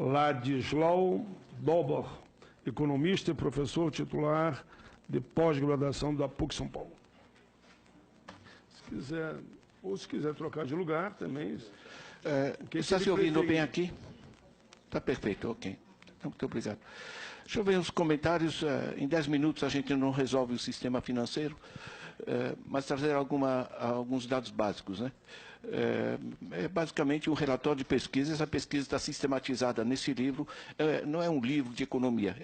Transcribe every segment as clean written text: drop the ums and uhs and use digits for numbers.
Ladislau Dober, economista e professor titular de pós-graduação da PUC São Paulo. Se quiser trocar de lugar também. Está se ouvindo bem aqui? Está perfeito, ok. Muito obrigado. Deixa eu ver os comentários. Em 10 minutos a gente não resolve o sistema financeiro, mas trazer alguns dados básicos, né? É basicamente um relatório de pesquisa. Essa pesquisa está sistematizada nesse livro. Não é um livro de economia,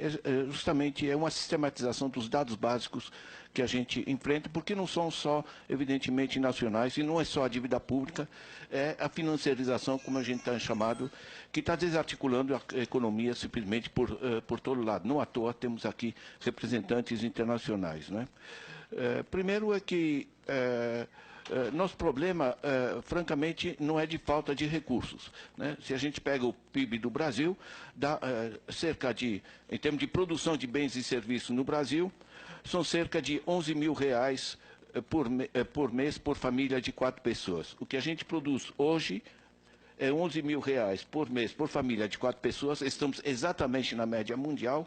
justamente é uma sistematização dos dados básicos que a gente enfrenta, porque não são só, evidentemente, nacionais, e não é só a dívida pública, é a financiarização, como a gente está chamado, que está desarticulando a economia simplesmente por todo lado. Não à toa temos aqui representantes internacionais, né? Primeiro é que nosso problema, francamente, não é de falta de recursos, né? Se a gente pega o PIB do Brasil, dá cerca de, em termos de produção de bens e serviços no Brasil, são cerca de 11 mil reais por mês por família de 4 pessoas. O que a gente produz hoje é 11 mil reais por mês por família de 4 pessoas. Estamos exatamente na média mundial.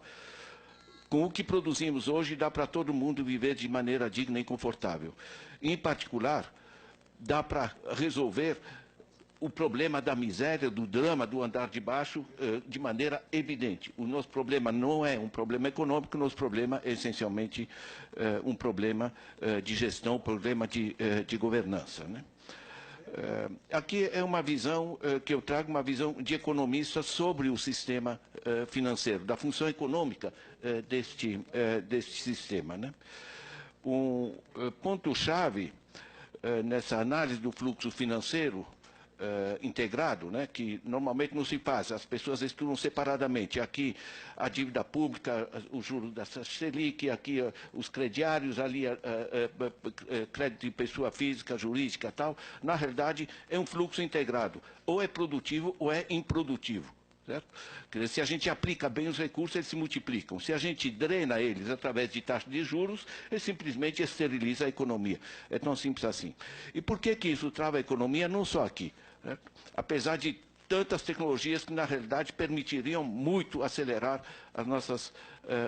Com o que produzimos hoje, dá para todo mundo viver de maneira digna e confortável. Em particular, dá para resolver o problema da miséria, do drama, do andar de baixo, de maneira evidente. O nosso problema não é um problema econômico, o nosso problema é essencialmente um problema de gestão, um problema de governança, né? Aqui é uma visão que eu trago, uma visão de economista sobre o sistema financeiro, da função econômica deste sistema, né? Um ponto-chave nessa análise do fluxo financeiro integrado, né, que normalmente não se faz, as pessoas estudam separadamente. Aqui a dívida pública, o juro da Selic, aqui os crediários, ali crédito de pessoa física, jurídica e tal. Na realidade, é um fluxo integrado. Ou é produtivo ou é improdutivo. Certo? Quer dizer, se a gente aplica bem os recursos, eles se multiplicam. Se a gente drena eles através de taxa de juros, ele simplesmente esteriliza a economia. É tão simples assim. E por que isso trava a economia? Não só aqui. Certo? Apesar de tantas tecnologias que, na realidade, permitiriam muito acelerar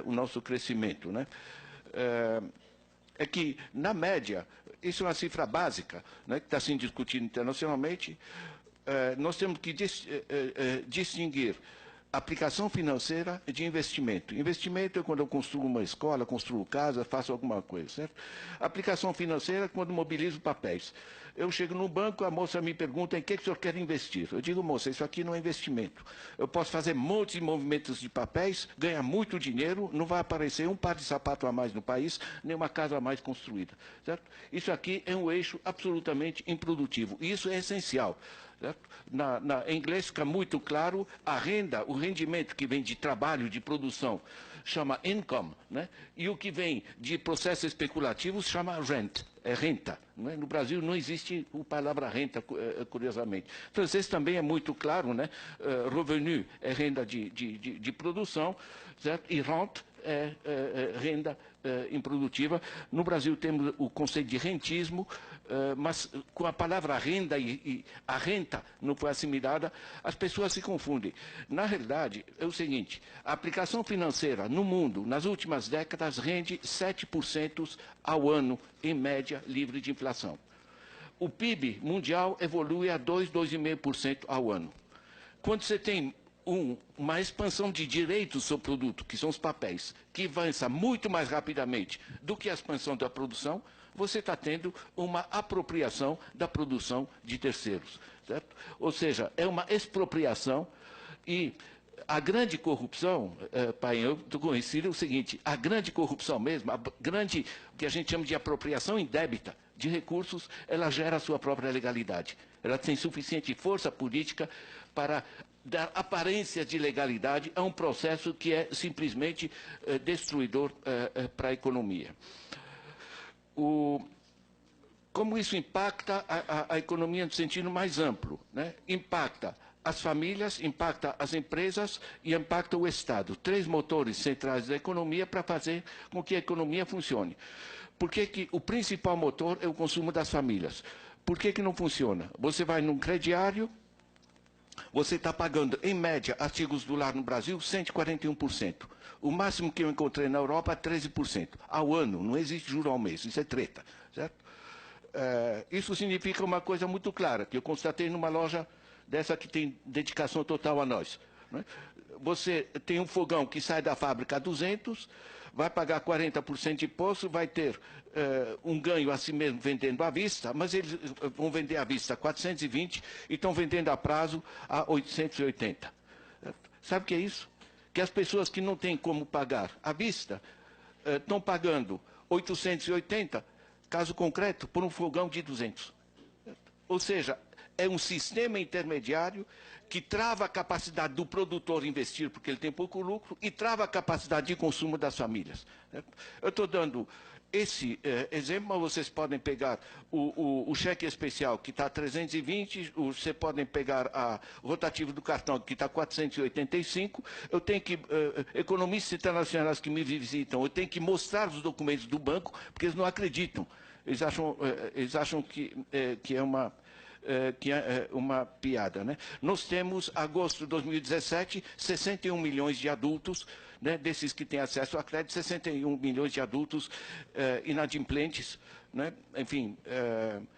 o nosso crescimento, né? É que, na média, isso é uma cifra básica, né, que está sendo discutida internacionalmente. Nós temos que distinguir aplicação financeira de investimento. Investimento é quando eu construo uma escola, construo casa, faço alguma coisa, certo? Aplicação financeira é quando mobilizo papéis. Eu chego no banco, a moça me pergunta em que o senhor quer investir. Eu digo, moça, isso aqui não é investimento. Eu posso fazer montes de movimentos de papéis, ganhar muito dinheiro, não vai aparecer um par de sapato a mais no país, nem uma casa a mais construída, certo? Isso aqui é um eixo absolutamente improdutivo. E isso é essencial. Em inglês fica muito claro, a renda, o rendimento que vem de trabalho, de produção, chama income, né? E o que vem de processos especulativos chama rent, é renta. Né? No Brasil não existe a palavra renta, curiosamente. Em francês também é muito claro, né? Revenu é renda de produção, certo? E rente é renda improdutiva. No Brasil temos o conceito de rentismo, mas com a palavra renda e a renta não foi assimilada, as pessoas se confundem. Na realidade, é o seguinte, a aplicação financeira no mundo, nas últimas décadas, rende 7% ao ano, em média, livre de inflação. O PIB mundial evolui a 2,5% ao ano. Quando você tem uma expansão de direitos sobre o produto, que são os papéis, que avança muito mais rapidamente do que a expansão da produção, você está tendo uma apropriação da produção de terceiros, certo? Ou seja, é uma expropriação. E a grande corrupção, pai, eu estou conhecido, é o seguinte, a grande corrupção mesmo, o que a gente chama de apropriação indébita de recursos, ela gera a sua própria legalidade. Ela tem suficiente força política para dar aparência de legalidade a um processo que é simplesmente destruidor para a economia. Como isso impacta a economia no sentido mais amplo, né? Impacta as famílias, impacta as empresas e impacta o Estado. 3 motores centrais da economia para fazer com que a economia funcione. Por que o principal motor é o consumo das famílias? Por que não funciona? Você vai num crediário, você está pagando, em média, artigos do lar no Brasil, 141%. O máximo que eu encontrei na Europa é 13%. Ao ano, não existe juro ao mês, isso é treta, certo? Isso significa uma coisa muito clara, que eu constatei numa loja dessa que tem dedicação total a nós. Né? Você tem um fogão que sai da fábrica a 200, vai pagar 40% de imposto, vai ter um ganho assim mesmo vendendo à vista, mas eles vão vender à vista 420 e estão vendendo a prazo a 880. Sabe o que é isso? Que as pessoas que não têm como pagar à vista estão pagando 880, caso concreto, por um fogão de 200. Ou seja, é um sistema intermediário que trava a capacidade do produtor investir, porque ele tem pouco lucro, e trava a capacidade de consumo das famílias. Eu estou dando esse exemplo, mas vocês podem pegar o cheque especial, que está 320, vocês podem pegar o rotativo do cartão, que está 485. Eu tenho que, economistas internacionais que me visitam, eu tenho que mostrar os documentos do banco, porque eles não acreditam. Eles acham que é uma piada. Né? Nós temos, agosto de 2017, 61 milhões de adultos, né, desses que têm acesso a crédito, 61 milhões de adultos inadimplentes, né, enfim,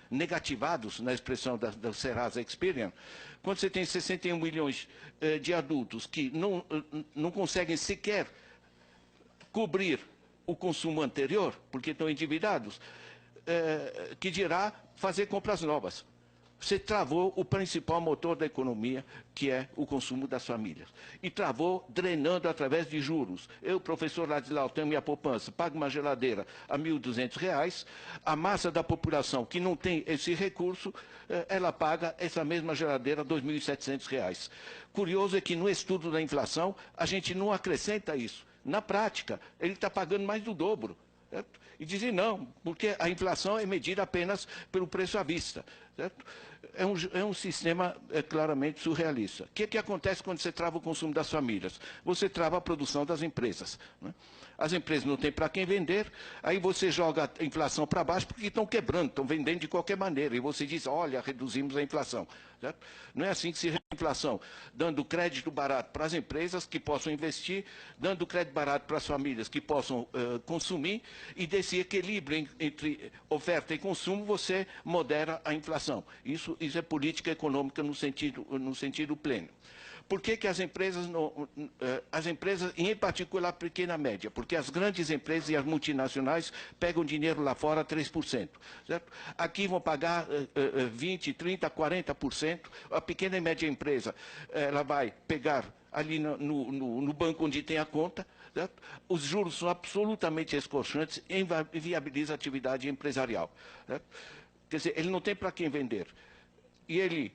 negativados, na expressão da Serasa Experian. Quando você tem 61 milhões de adultos que não conseguem sequer cobrir o consumo anterior, porque estão endividados, que dirá fazer compras novas. Você travou o principal motor da economia, que é o consumo das famílias. E travou drenando através de juros. Eu, professor Ladislau, tenho minha poupança, pago uma geladeira a R$ 1.200, a massa da população que não tem esse recurso, ela paga essa mesma geladeira a R$ 2.700. Curioso é que no estudo da inflação, a gente não acrescenta isso. Na prática, ele está pagando mais do dobro. Certo? E dizem não, porque a inflação é medida apenas pelo preço à vista. Certo? É um sistema claramente surrealista. O que acontece quando você trava o consumo das famílias? Você trava a produção das empresas. Né? As empresas não têm para quem vender, aí você joga a inflação para baixo porque estão quebrando, estão vendendo de qualquer maneira. E você diz, olha, reduzimos a inflação. Certo? Não é assim que se reduz a inflação. Dando crédito barato para as empresas que possam investir, dando crédito barato para as famílias que possam consumir, e desse equilíbrio entre oferta e consumo, você modera a inflação. Isso é política econômica no sentido pleno. Por que as empresas, em particular a pequena e média? Porque as grandes empresas e as multinacionais pegam dinheiro lá fora a 3%. Certo? Aqui vão pagar 20%, 30%, 40%. A pequena e média empresa ela vai pegar ali no banco onde tem a conta. Certo? Os juros são absolutamente escorchantes e inviabilizam a atividade empresarial. Certo? Quer dizer, ele não tem para quem vender. E ele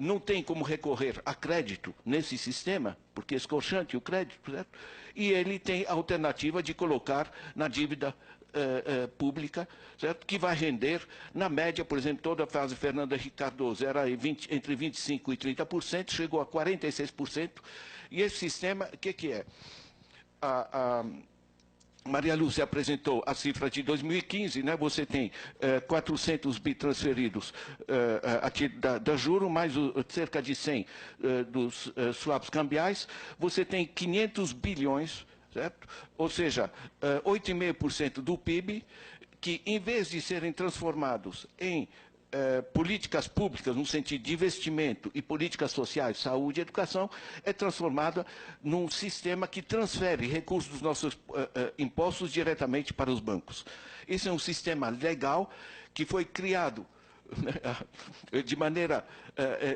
não tem como recorrer a crédito nesse sistema, porque é escorchante o crédito, certo? E ele tem a alternativa de colocar na dívida pública, certo? Que vai render, na média, por exemplo, toda a fase Fernando Henrique Cardoso era entre 25% e 30%, chegou a 46%, e esse sistema, o que é? Maria Lúcia apresentou a cifra de 2015, né? Você tem 400 bi transferidos a título da juro, mais cerca de 100 dos swaps cambiais. Você tem 500 bilhões, certo? Ou seja, 8,5% do PIB, que em vez de serem transformados em políticas públicas, no sentido de investimento e políticas sociais, saúde e educação, é transformada num sistema que transfere recursos dos nossos impostos diretamente para os bancos. Esse é um sistema legal que foi criado de maneira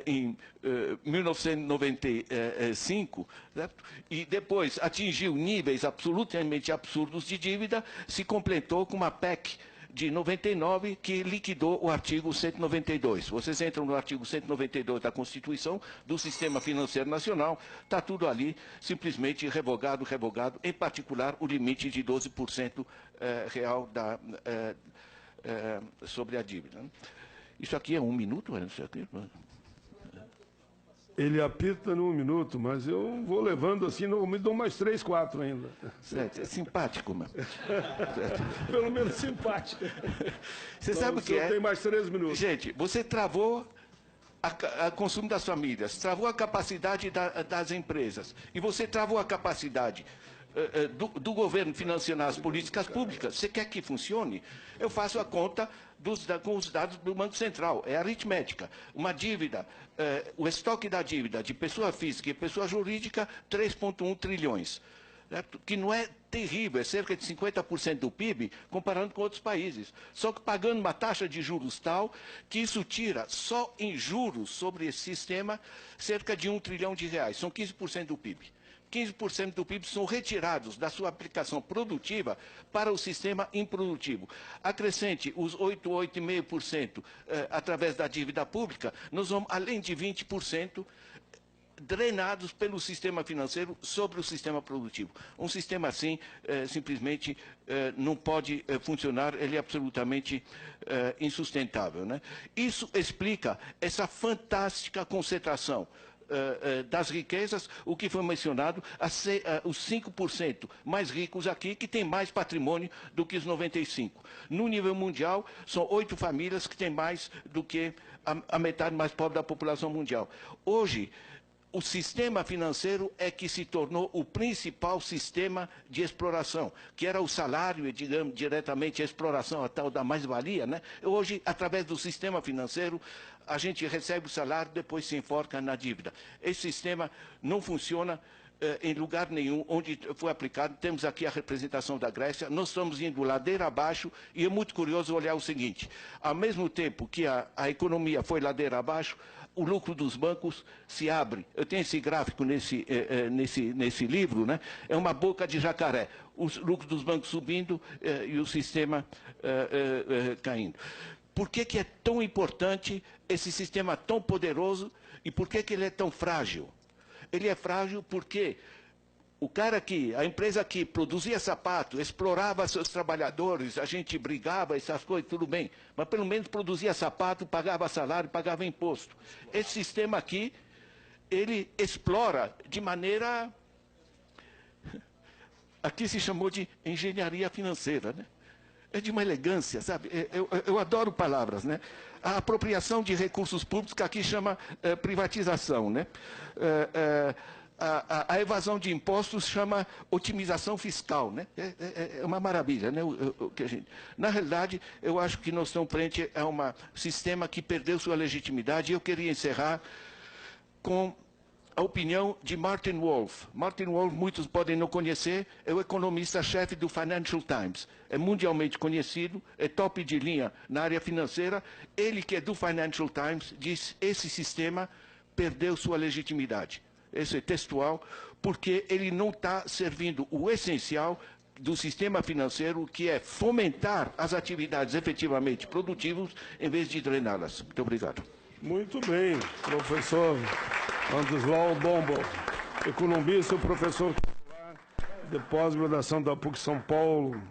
em 1995, certo? E depois atingiu níveis absolutamente absurdos de dívida, se completou com uma PEC de 99, que liquidou o artigo 192. Vocês entram no artigo 192 da Constituição do Sistema Financeiro Nacional, está tudo ali, simplesmente revogado, em particular o limite de 12% real sobre a dívida. Isso aqui é 1 minuto? Isso aqui? Ele apita no 1 minuto, mas eu vou levando assim, não me dou mais 3, 4 ainda. Certo, é simpático, mano. Pelo menos simpático. Você sabe o que é? Tem mais 3 minutos. Gente, você travou o consumo das famílias, travou a capacidade das empresas, e você travou a capacidade do governo financiar as políticas públicas, você quer que funcione? Eu faço a conta com os dados do Banco Central, é aritmética. Uma dívida, o estoque da dívida de pessoa física e pessoa jurídica, 3,1 trilhões. Que não é terrível, é cerca de 50% do PIB, comparando com outros países. Só que pagando uma taxa de juros tal que isso tira, só em juros sobre esse sistema, cerca de 1 trilhão de reais. São 15% do PIB. 15% do PIB são retirados da sua aplicação produtiva para o sistema improdutivo. Acrescente os 8,5% através da dívida pública, nós vamos, além de 20%, drenados pelo sistema financeiro sobre o sistema produtivo. Um sistema assim, simplesmente, não pode funcionar, ele é absolutamente insustentável, né? Isso explica essa fantástica concentração das riquezas, o que foi mencionado, os 5% mais ricos aqui, que têm mais patrimônio do que os 95%. No nível mundial, são 8 famílias que têm mais do que a metade mais pobre da população mundial. Hoje, o sistema financeiro é que se tornou o principal sistema de exploração, que era o salário e, digamos, diretamente a exploração, a tal da mais-valia, né? Hoje, através do sistema financeiro, a gente recebe o salário, depois se enforca na dívida. Esse sistema não funciona em lugar nenhum onde foi aplicado. Temos aqui a representação da Grécia, nós estamos indo ladeira abaixo, e é muito curioso olhar o seguinte: ao mesmo tempo que a economia foi ladeira abaixo, o lucro dos bancos se abre. Eu tenho esse gráfico nesse livro, né? É uma boca de jacaré. Os lucros dos bancos subindo e o sistema caindo. Por que é tão importante esse sistema tão poderoso e por que ele é tão frágil? Ele é frágil porque a empresa que produzia sapato, explorava seus trabalhadores, a gente brigava, essas coisas, tudo bem, mas pelo menos produzia sapato, pagava salário, pagava imposto. Esse sistema aqui, ele explora de maneira... Aqui se chamou de engenharia financeira, né? É de uma elegância, sabe? Eu adoro palavras, né? A apropriação de recursos públicos, que aqui chama privatização, né? A evasão de impostos chama otimização fiscal, né? É uma maravilha, né? Na realidade, eu acho que nós estamos frente a um sistema que perdeu sua legitimidade, e eu queria encerrar com a opinião de Martin Wolf. Martin Wolf, muitos podem não conhecer, é o economista-chefe do Financial Times. É mundialmente conhecido, é top de linha na área financeira. Ele, que é do Financial Times, diz que esse sistema perdeu sua legitimidade. Esse é textual, porque ele não está servindo o essencial do sistema financeiro, que é fomentar as atividades efetivamente produtivas, em vez de drená-las. Muito obrigado. Muito bem, professor Andislau Dombo, economista e professor titular de pós-graduação da PUC São Paulo.